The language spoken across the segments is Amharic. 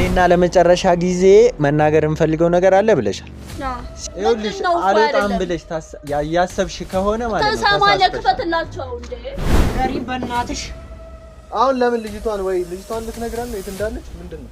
ለአንዴና ለመጨረሻ ጊዜ መናገር እንፈልገው ነገር አለ ብለሻል። ይኸውልሽ አልወጣም ብለሽ ያሰብሽ ከሆነ ማለት ነው ተሰማለህ ክፈትላቸው እንዴ ገሪም በእናትሽ አሁን ለምን ልጅቷን ልትነግራን ነው የት እንዳለች ምንድነው?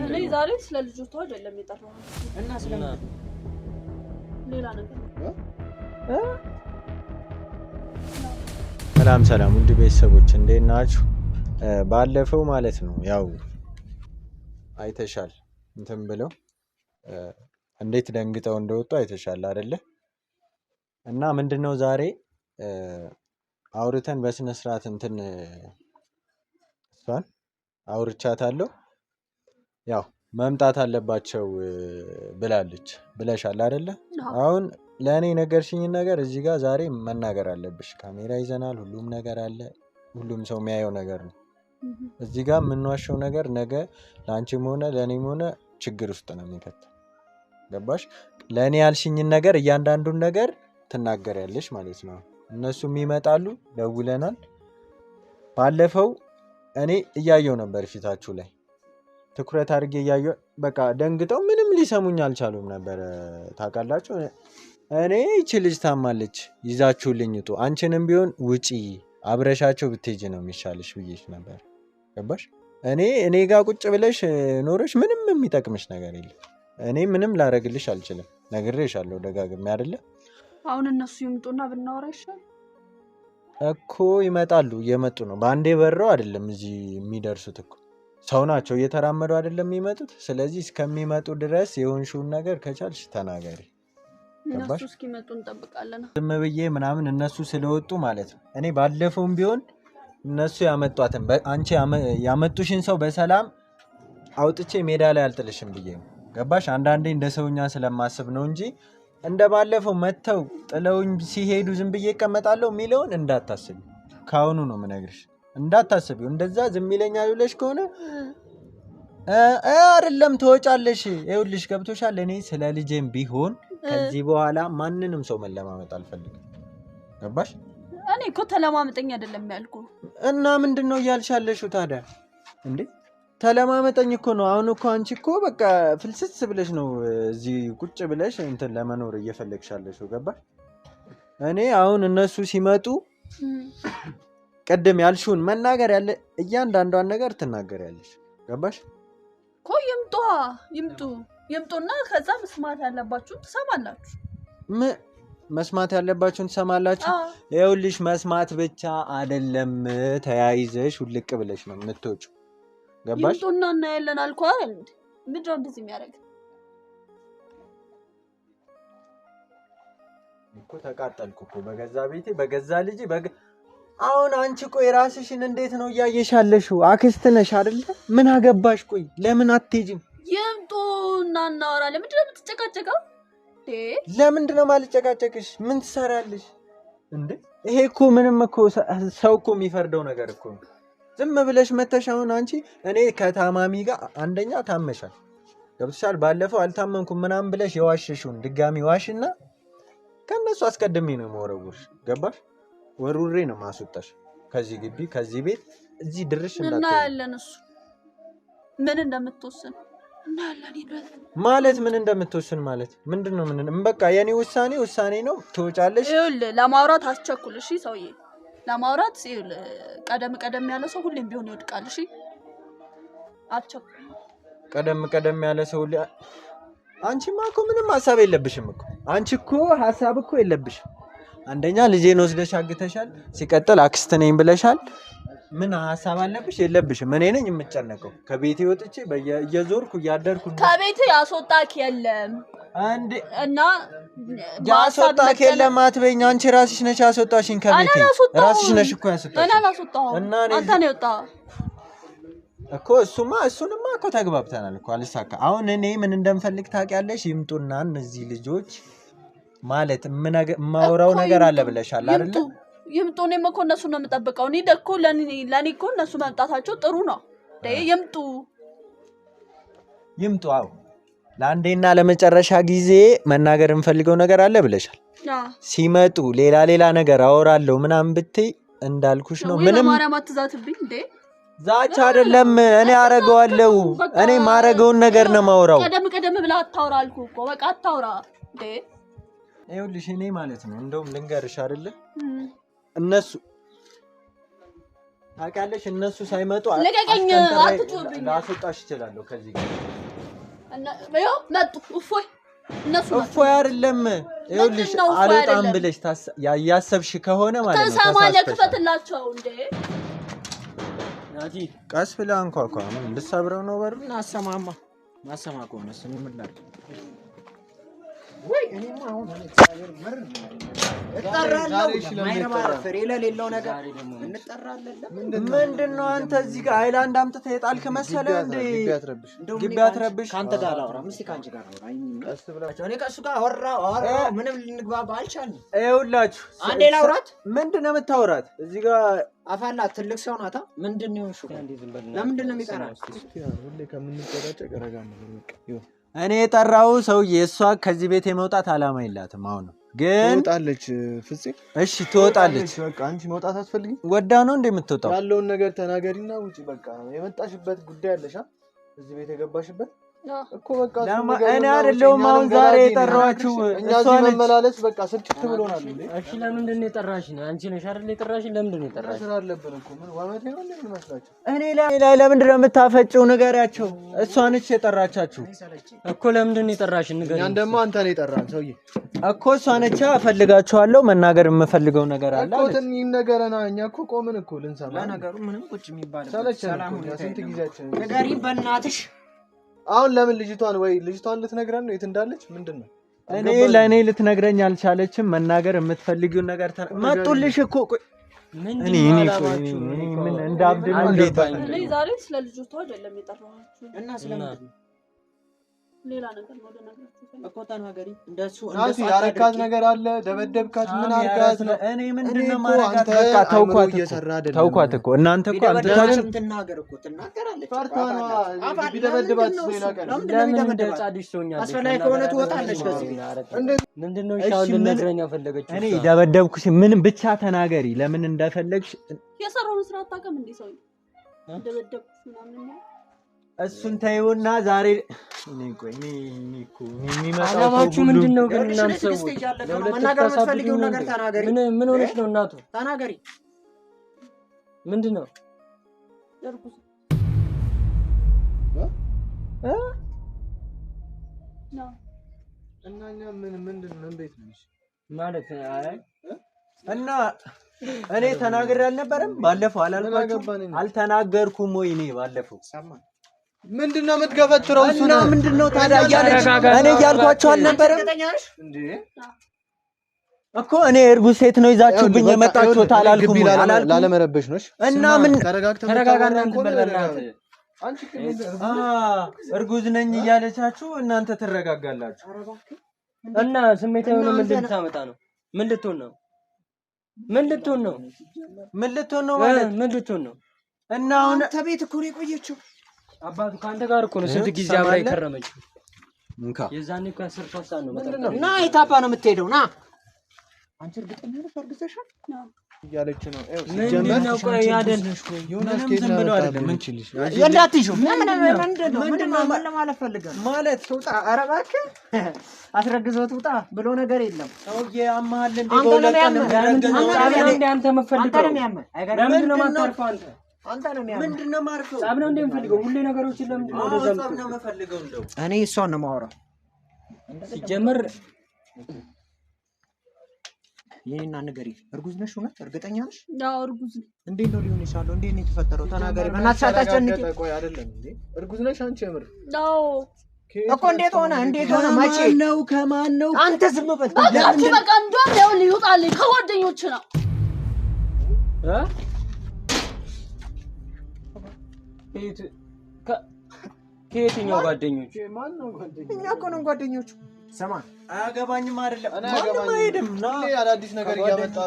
እኔ ዛሬ ስለ ልጅቷ አይደለም የጠራው እና ስለምን ሌላ ነገር ሰላም ውድ ቤተሰቦች እንዴት ናችሁ? ባለፈው ማለት ነው ያው አይተሻል እንትን ብለው እንዴት ደንግጠው እንደወጡ አይተሻል አይደለ? እና ምንድነው ዛሬ አውርተን በስነ ስርዓት እንትን እሷን አውርቻታለሁ። ያው መምጣት አለባቸው ብለሻል አይደለ? አሁን ለኔ ነገርሽኝ ነገር እዚህ ጋር ዛሬ መናገር አለብሽ። ካሜራ ይዘናል፣ ሁሉም ነገር አለ፣ ሁሉም ሰው የሚያየው ነገር ነው። እዚህ ጋር የምንዋሸው ነገር ነገ ላንቺም ሆነ ለኔም ሆነ ችግር ውስጥ ነው የሚከተው። ገባሽ? ለኔ ያልሽኝን ነገር እያንዳንዱን ነገር ትናገሪያለሽ ማለት ነው። እነሱም ይመጣሉ፣ ደውለናል። ባለፈው እኔ እያየው ነበር ፊታችሁ ላይ ትኩረት አድርጌ እያየው በቃ ደንግጠው ምንም ሊሰሙኝ አልቻሉም ነበር። ታውቃላችሁ እኔ እቺ ልጅ ታማለች ይዛችሁልኝ ውጡ፣ አንቺንም ቢሆን ውጪ አብረሻቸው ብትሄጂ ነው የሚሻልሽ ብዬሽ ነበር። ገባሽ? እኔ ጋር ቁጭ ብለሽ ኖረሽ ምንም የሚጠቅምሽ ነገር የለም። እኔ ምንም ላረግልሽ አልችልም። ነግሬሻለሁ ደጋግሜ አይደለ? አሁን እነሱ ይምጡና ብናወራ ይሻል እኮ። ይመጣሉ፣ እየመጡ ነው። በአንዴ በረው አይደለም እዚህ የሚደርሱት እኮ ሰው ናቸው፣ እየተራመዱ አይደለም የሚመጡት። ስለዚህ እስከሚመጡ ድረስ የሆንሽውን ነገር ከቻልሽ ተናገሪ። እነሱ እስኪመጡ እንጠብቃለን። ዝም ብዬ ምናምን እነሱ ስለወጡ ማለት ነው። እኔ ባለፈውም ቢሆን እነሱ ያመጧትን አንቺ ያመጡሽን ሰው በሰላም አውጥቼ ሜዳ ላይ አልጥልሽም ብዬ ነው። ገባሽ? አንዳንዴ እንደ ሰውኛ ስለማስብ ነው እንጂ እንደ ባለፈው መተው ጥለውኝ ሲሄዱ ዝም ብዬ እቀመጣለሁ የሚለውን እንዳታስቢ። ካሁኑ ነው የምነግርሽ፣ እንዳታስቢው። እንደዛ ዝም ይለኛል ብለሽ ከሆነ አይደለም ትወጫለሽ። ይኸውልሽ ገብቶሻል። እኔ ስለ ልጄም ቢሆን ከዚህ በኋላ ማንንም ሰው መለማመጥ አልፈልግም። ገባሽ? እኔ እኮ ተለማመጠኝ አይደለም ያልኩ። እና ምንድነው እያልሻለሽው ታዲያ እንዴ? ተለማመጠኝ እኮ ነው። አሁን እኮ አንቺ እኮ በቃ ፍልስስ ብለሽ ነው እዚህ ቁጭ ብለሽ እንትን ለመኖር እየፈለግሻለሽው። ገባሽ? እኔ አሁን እነሱ ሲመጡ ቀደም ያልሽውን መናገር ያለ እያንዳንዷን ነገር ትናገሪያለሽ። ገባሽ? እኮ ይምጡና ከዛ መስማት ያለባችሁን ትሰማላችሁ። መስማት ያለባችሁን ትሰማላችሁ። ይኸውልሽ መስማት ብቻ አይደለም፣ ተያይዘሽ ውልቅ ብለሽ ነው የምትወጪው። ገባሽ? ይምጡና እናያለን አልኩ አይደል? ምንድነው እንደዚህ የሚያደርግ እኮ? ተቃጠልኩ እኮ በገዛ ቤቴ በገዛ ልጅ አሁን አንቺ ቆይ ራስሽን እንዴት ነው እያየሻለሽው? አክስት ነሽ አይደለ? ምን አገባሽ? ቆይ ለምን አትሄጂም? ይምጡና እናወራለን። ምንድነው የምትጨቃጨቀው? ለምንድነው ማልጨቃጨቅሽ? ምን ትሰራለሽ እንዴ? ይሄ እኮ ምንም እኮ ሰው እኮ የሚፈርደው ነገር እኮ ነው። ዝም ብለሽ መተሽ አሁን አንቺ እኔ ከታማሚ ጋር አንደኛ ታመሻል። ገብቶሻል? ባለፈው አልታመንኩም ምናምን ብለሽ የዋሸሽውን ድጋሚ ዋሽና ከነሱ አስቀድሜ ነው የምወረውርሽ። ገባሽ? ወሩሬ ነው ማስወጣሽ ከዚህ ግቢ ከዚህ ቤት እዚህ ድርሽ እንዳትዪ። እናያለን እሱ ምን እንደምትወስን እናያለን። ማለት ምን እንደምትወስን ማለት ምንድነው? በቃ የኔ ውሳኔ ነው። ትወጫለሽ። ይኸውልህ ለማውራት አስቸኩል። እሺ ሰውዬ፣ ለማውራት ይኸውልህ ቀደም ያለ ሰው ሁሌም ቢሆን ይወድቃል። እሺ አስቸኩል። ቀደም ያለ ሰው አንቺማ እኮ ምንም ሀሳብ የለብሽም እኮ። አንቺ እኮ ሀሳብ እኮ የለብሽም። አንደኛ ልጄን ወስደሽ አግተሻል። ሲቀጥል አክስት ነኝ ብለሻል። ምን ሀሳብ አለብሽ? የለብሽም። እኔ ነኝ የምጨነቀው። ከቤቴ ወጥቼ እየዞርኩ እያደርኩ ከቤቴ ያስወጣክ የለም አንዴ እና ያስወጣክ የለም አትበይኝ። አንቺ ራስሽ ነሽ ያስወጣሽኝ ከቤቴ። ራስሽ ነሽ እኮ ያስወጣሽኝ። እኔ አላስወጣሁም። አንተ ነው የወጣው እኮ። እሱንማ እኮ ተግባብተናል እኮ። አልሳካ። አሁን እኔ ምን እንደምፈልግ ታውቂያለሽ? ይምጡና እነዚህ ልጆች ማለት የማወራው ነገር አለ ብለሻል አይደል? ይምጡ። እኔም እኮ እነሱ ነው የምጠብቀው። እኔ ደኮ ለኔ እኮ እነሱ መምጣታቸው ጥሩ ነው። ይምጡ። አዎ ለአንዴና ለመጨረሻ ጊዜ መናገር እንፈልገው ነገር አለ ብለሻል። ሲመጡ ሌላ ነገር አወራለሁ ምናምን ብትይ እንዳልኩሽ ነው። ምንም ማርያም አትዛትብኝ እንዴ! ዛቻ አይደለም። እኔ አረጋዋለሁ። እኔ ማረገውን ነገር ነው ማውራው። ቀደም ብላ አታውራ አልኩህ እኮ በቃ አታውራ እንዴ። ይኸውልሽ እኔ ማለት ነው እንደውም ልንገርሽ አይደለ እነሱ ታውቂያለሽ እነሱ ሳይመጡ ለቀቀኝ አትጮህብኝ። ላስወጣሽ እችላለሁ ከዚህ ጋር እና በየው መጡ እፎይ እነሱ እፎይ አይደለም። ይኸውልሽ አልወጣም ብለሽ ያሰብሽ ከሆነ ማለት ነው ተሰማለህ ክፈትላቸው እንዴ። ናቲ ቀስ ብላ አንኳኳ ነው እንድትሰብረው ነው በሩ እናሰማማ ማሰማ ከሆነስ ምን ላድርግ ወይ እኔማ አሁን እግዚአብሔር ምር እጠራለሁ ማይረባ ፍሬ ለሌለው ነገር እንጠራለን። ምንድነው አንተ እዚህ ጋር ሃይላንድ አምጥተህ የጣልክ መሰለህ እንዴ? ግቢ አትረብሽ። ካንተ ጋር አውራ ምስቲ ካንቺ ጋር አውራ ቀስ ብላችሁ እኔ ከሱ ጋር አወራ ምንም ልንግባባ አልቻልንም። ይኸውላችሁ አንዴ ላውራት። ምንድነው የምታወራት? እዚህ ጋር አፋላ ትልቅ ሰው ናታ። ምንድነው እሱ? ለምንድነው የሚጠራው? ሁሌ ከምንጨቃጨቅ ረጋ ነው። እኔ የጠራው ሰውዬ እሷ ከዚህ ቤት የመውጣት አላማ የላትም። አሁን ግን ትወጣለች። ፍፄ እሺ ትወጣለች። በቃ አንቺ መውጣት አትፈልጊ? ወዳ ነው እንደምትወጣው። ያለውን ነገር ተናገሪና ውጪ። በቃ የመጣሽበት ጉዳይ አለሽ እዚህ ቤት የገባሽበት እኮ በቃ እኔ አይደለሁም አሁን ዛሬ የጠራኋችሁ። እሷ መመላለስ በቃ ስልችት ብሎናል እንዴ። እሺ ለምንድን ነው የጠራሽኝ? አንቺ ነሽ አይደል የጠራሽኝ? ለምንድን ነው የጠራሽኝ? ስራ አለብን እኮ ምን ዋመቴ ነው እንዴ መስላችሁ? እኔ ላይ ለምንድን ነው የምታፈጭው? ንገሪያቸው። እሷ ነች የጠራቻችሁ እኮ። ለምንድን ነው የጠራሽኝ? ንገሪኝ። ያን ደግሞ አንተ ነው የጠራን ሰውዬ እኮ። እሷ ነች እፈልጋችኋለሁ፣ መናገር የምፈልገው ነገር አለ እኮ። ትንሽ ነገርና እኛ እኮ ቆምን እኮ ልንሰማ። ለነገሩ ምንም ቁጭ የሚባል ሰላም ነው። ስንት ጊዜያችን ንገሪኝ በእናትሽ። አሁን ለምን ልጅቷን ልትነግረን ነው? የት እንዳለች ምንድነው? ለእኔ ልትነግረኝ አልቻለችም። መናገር የምትፈልጊውን ነገር መጡልሽ እኮ። እኔ ምን እንዳብድ ነው እንዴት? እኔ ዛሬ ስለ ልጅቷ አይደለም የጠራኋችሁ እና ስለምን ሌላ ነገር ነው ለነገራችሁ እኮ። ተናገሪ። እንደሱ ያረካት ነገር አለ። ደበደብካት? ምን አርጋት ነው? እኔ ምንድነው ማረጋት? በቃ ተውኳት እኮ እናንተ እኮ አንተታችሁ ትናገር እኮ ትናገራለች። ፈርቷኗ ቢደበድባት ሌላ ቀን ለምን እንደጻድሽ ሶኛለሽ? አስፈላጊ ከሆነ ትወጣለች ከዚህ። ምንድነው ይሻል ልነግረኝ ያፈለገችው? እኔ ደበደብኩሽ ምን ብቻ ተናገሪ። ለምን እንደፈለግሽ የሰራውን ስራ አታውቅም እንዴ? ሰው ደበደብኩሽ ምናምን ነው። እሱን ተይውና ዛሬ አላማችሁ ምንድነው ግን? እናንተ ሰው መናገር የምትፈልጊው ነገር ተናገሪ። ምን ሆነሽ ነው እናቱ? ተናገሪ። ምንድነው? እናኛ ምንድነው? እንዴት ነሽ ማለት አይ እና እኔ ተናግሬ አልነበረም ባለፈው? አልተናገርኩም ወይ? እኔ ባለፈው ምንድነው የምትገፈትረው? እሱና ምንድነው ታዲያ እያለች እኔ እያልኳቸው አልነበረም እንዴ? እኮ እኔ እርጉዝ ሴት ነው ይዛችሁብኝ የመጣችሁት አላልኩም? ላለመረበሽ ነው። እና ምን ተረጋጋና እንበላናት። አንቺ እርጉዝ ነኝ እያለቻችሁ እናንተ ትረጋጋላችሁ። እና ስሜታዊ ነው። ምንድን ታመጣ ነው? ምን ልትሆን ነው? ማለት ምን ልትሆን ነው? እና አሁን ተቤት እኮ ነው የቆየችው። አባቱ ካንተ ጋር እኮ ነው ስንት ጊዜ አብራ የከረመችው። የዛኔ እኮ ያሰርቷሳ ነው መጣ። ና የታባ ነው የምትሄደው? ና አንቺ እርግጠኛ ነሽ አርግዘሻል እያለች ነው። ምንድነው? ቆይ ያደን ዮናስ ዝም ብሎ አይደለም ምን ችልሽ እንዳትይው። ምንድነው ለማለት ፈልገህ ማለት ትውጣ። ኧረ እባክህ አስረግዘው ትውጣ ብሎ ነገር የለም። ሰውዬ አማሃል እንደ አንተ መፈልገው ለምንድነው ማታርፈው? አንተ ምንድነው ማርፈው? ጻብ ነው እንደምፈልገው ሁሌ ነገሮችን ለምንድነው ወደዛ ነው የምፈልገው? እንደው እኔ እሷን ነው የማወራው ሲጀመር። የኔና ንገሪ። እርጉዝ ነሽ? እውነት እርግጠኛ ነሽ? አዎ እርጉዝ ነኝ። እንዴት ነው ሊሆን ይችላል? እንዴት ነው የተፈጠረው? ተናገሪ በእናትሽ። አታስጨንቂ። ቆይ አይደለም እንዴ? እርጉዝ ነሽ አንቺ? የምር አዎ እኮ። እንዴት ሆነ? መቼ ነው? ከማን ነው? አንተ ዝም በል በቃ እንደውም ያው ሊወጣልኝ ከጓደኞች ነው ከየትኛው ጓደኞች? እኛ እኮ ነን ጓደኞቹ። ስማ አያገባኝም አይደለም ማንም አይሄድም ና አዳዲስ ነገር እያመጣ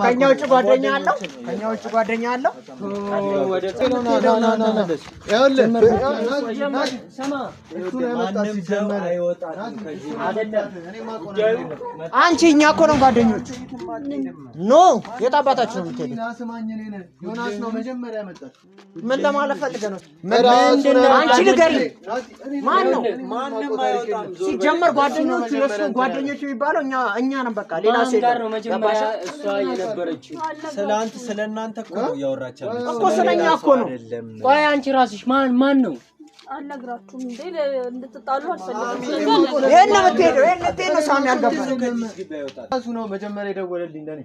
ከኛ ውጭ ጓደኛ አለው ከኛ ውጭ ጓደኛ አለው ወደ አንቺ እኛ እኮ ነው ጓደኞች ኖ የታባታችሁ ነው የምትሄዱ ዮናስ ነው መጀመሪያ ያመጣው ምን ለማለት ፈልገህ ነው አንቺ ንገሪ ማን ነው ማንም አይወጣም ሲጀመር ጓደኞቹ የሱ ጓደኞቹ የሚባለው እኛ ነን በቃ ሌላ ሰው ጋር ነው መጀመሪያ እሷ የነበረችው ስለአንተ ስለናንተ እኮ ነው ያወራቻለሁ እኮ ስለኛ እኮ ነው ቆይ አንቺ ራስሽ ማን ነው አልነግራችሁም እንዴ እንድትጣሉ አልፈልግም ይሄን ነው የምትሄደው ይሄን ነው ሳሚ ያልገባኝ እሱ ነው መጀመሪያ የደወለልኝ ለኔ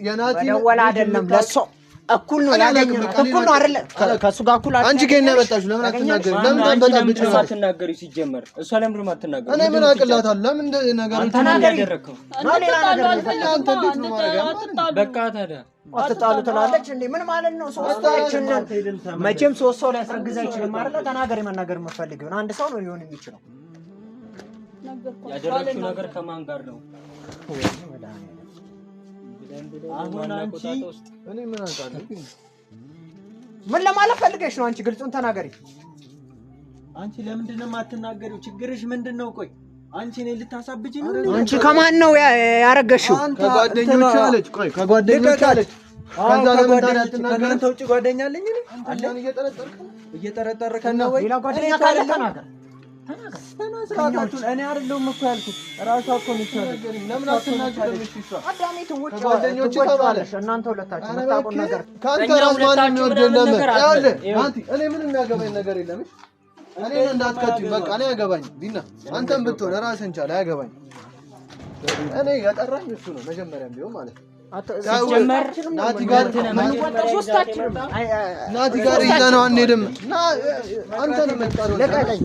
የናቲ ደወለ አይደለም ለሷ እኩል ነው ያገኘው እኩል ነው አይደለ ከሱ ጋር እኩል አይደለ አንቺ ከእኔ ያመጣችሁ ለምን አትናገሪ ለምን አንበጣብጭ ነው አትናገሪ ሲጀመር እሷ ለምን ማትናገሪ እኔ ምን አቅላታለሁ ለምን ነገር ተናገሪ ያደረከው ሌላ ነገር አንተ እንዴት ነው ማረጋ በቃ ታዲያ አትጣሉ ትላለች እንዴ ምን ማለት ነው ሶስታችን መቼም ሶስት ሰው ሊያስረግዝ አይችልም አይደለ ተናገሪ መናገር የምፈልገው አንድ ሰው ነው ሊሆን የሚችለው ያደረችው ነገር ከማን ጋር ነው አሁን አንቺ እኔ ምን አውቃለሁ ምን ለማለት ፈልገሽ ነው አንቺ ግልጹን ተናገሪ አንቺ ለምንድን ነው የማትናገሪው ችግርሽ ምንድነው ቆይ አንቺ እኔ ልታሳብጂ ነው አንቺ ከማን ነው ያረገሽው ከጓደኞች አለች ቆይ ከጓደኞች አለች ከዛ ለምን ታዲያ አትናገሪ ከአንተ ውጭ ጓደኛ አለኝ እኔ አንተን እየጠረጠርክ ነው ወይ ሌላ ጓደኛ ካለ ተናገር ተናግራታችሁን እኔ አይደለሁም እኮ ያልኩት ራሷ እኮ ነች ያለችው ለምን አትናገሪም እሺ እሷ አዳሜት ውጭ ከጓደኞች ተባለሽ እናንተ ሁለታችሁ መጣቁን ነገር ካንተ ራስ ማን የሚወደው ለምን ያለ ናቲ እኔ ምንም የሚያገባኝ ነገር የለም እኔ እንዳትከቱኝ በቃ እኔ ያገባኝ ዲና አንተም ብትሆን ራስህን ቻል ያገባኝ እኔ ያጠራኝ እሱ ነው መጀመሪያም ቢሆን ማለት ነው ሲጀመር ናቲ ጋር ሶስታችንም ናቲ ጋር ይዘነው አንሄድም አንተ ነው የምትቀረው ለቀቀኝ